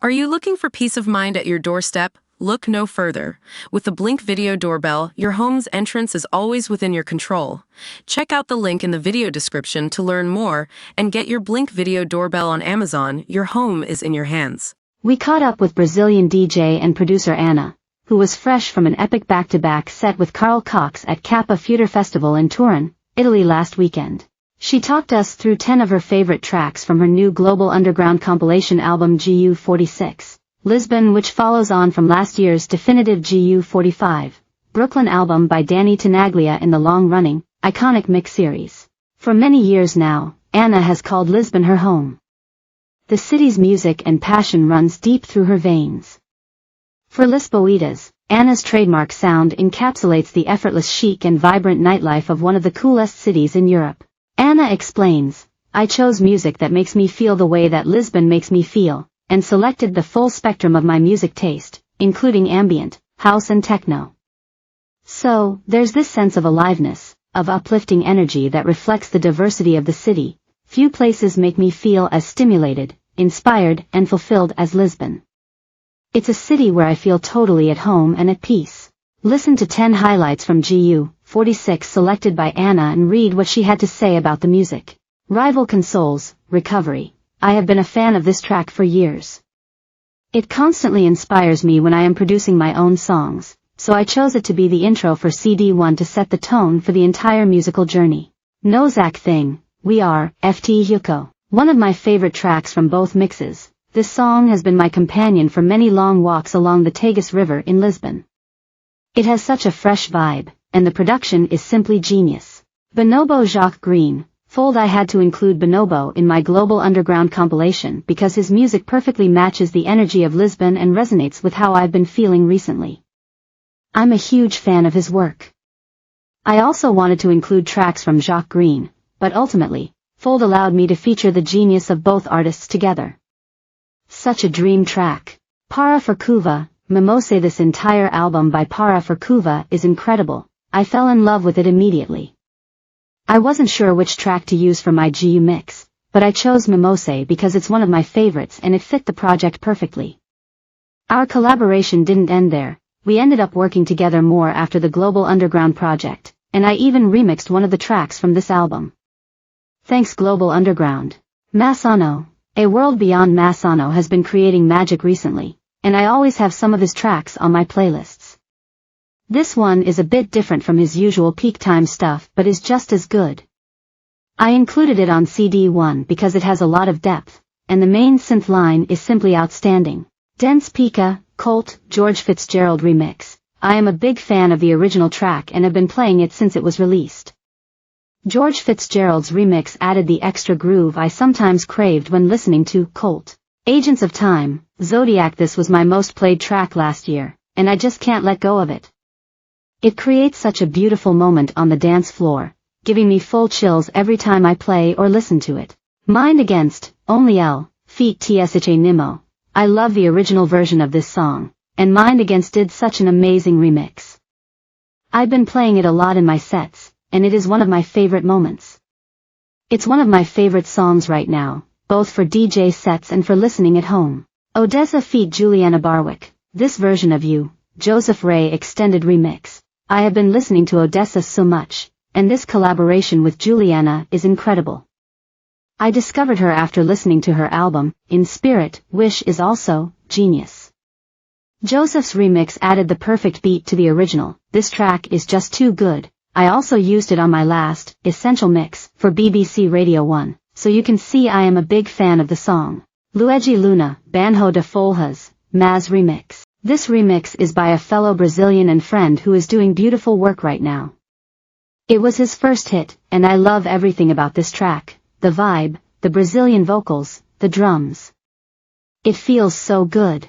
Are you looking for peace of mind at your doorstep? Look no further. With the Blink Video Doorbell, your home's entrance is always within your control. Check out the link in the video description to learn more and get your Blink Video Doorbell on Amazon. Your home is in your hands. We caught up with Brazilian DJ and producer Anna, who was fresh from an epic back-to-back set with Carl Cox at Kappa Future Festival in Turin, Italy last weekend. She talked us through 10 of her favorite tracks from her new Global Underground compilation album GU46, Lisbon, which follows on from last year's definitive GU45, Brooklyn album by Danny Tenaglia in the long-running, iconic mix series. For many years now, Anna has called Lisbon her home. The city's music and passion runs deep through her veins. For Lisboetas, Anna's trademark sound encapsulates the effortless chic and vibrant nightlife of one of the coolest cities in Europe. Anna explains, "I chose music that makes me feel the way that Lisbon makes me feel, and selected the full spectrum of my music taste, including ambient, house and techno. So, there's this sense of aliveness, of uplifting energy that reflects the diversity of the city. Few places make me feel as stimulated, inspired and fulfilled as Lisbon. It's a city where I feel totally at home and at peace." Listen to 10 highlights from GU46 selected by Anna and read what she had to say about the music. Rival Consoles, Recovery. I have been a fan of this track for years. It constantly inspires me when I am producing my own songs, so I chose it to be the intro for CD1 to set the tone for the entire musical journey. Nozak Thing, We Are, FT Yuko. One of my favorite tracks from both mixes, this song has been my companion for many long walks along the Tagus River in Lisbon. It has such a fresh vibe, and the production is simply genius. Bonobo Jacques Green, Fold. I had to include Bonobo in my Global Underground compilation because his music perfectly matches the energy of Lisbon and resonates with how I've been feeling recently. I'm a huge fan of his work. I also wanted to include tracks from Jacques Green, but ultimately, Fold allowed me to feature the genius of both artists together. Such a dream track. Para Forcuva, Mimose. This entire album by Para Forcuva is incredible. I fell in love with it immediately. I wasn't sure which track to use for my GU mix, but I chose Mimose because it's one of my favorites and it fit the project perfectly. Our collaboration didn't end there. We ended up working together more after the Global Underground project, and I even remixed one of the tracks from this album. Thanks Global Underground. Massano. A World Beyond. Massano has been creating magic recently, and I always have some of his tracks on my playlists. This one is a bit different from his usual peak time stuff but is just as good. I included it on CD1 because it has a lot of depth, and the main synth line is simply outstanding. Dense Pika, Colt, George Fitzgerald remix. I am a big fan of the original track and have been playing it since it was released. George Fitzgerald's remix added the extra groove I sometimes craved when listening to Colt. Agents of Time, Zodiac. This was my most played track last year, and I just can't let go of it. It creates such a beautiful moment on the dance floor, giving me full chills every time I play or listen to it. Mind Against, Only L, feat. Tsha Nimo. I love the original version of this song, and Mind Against did such an amazing remix. I've been playing it a lot in my sets, and it is one of my favorite moments. It's one of my favorite songs right now, both for DJ sets and for listening at home. Odessa feat. Juliana Barwick. This version of You, Joseph Ray extended remix. I have been listening to Odessa so much, and this collaboration with Juliana is incredible. I discovered her after listening to her album, In Spirit. Wish is also genius. Joseph's remix added the perfect beat to the original. This track is just too good. I also used it on my last, Essential Mix, for BBC Radio 1, so you can see I am a big fan of the song. Luigi Luna, Banho de Folhas, Maz remix. This remix is by a fellow Brazilian and friend who is doing beautiful work right now. It was his first hit, and I love everything about this track, the vibe, the Brazilian vocals, the drums. It feels so good.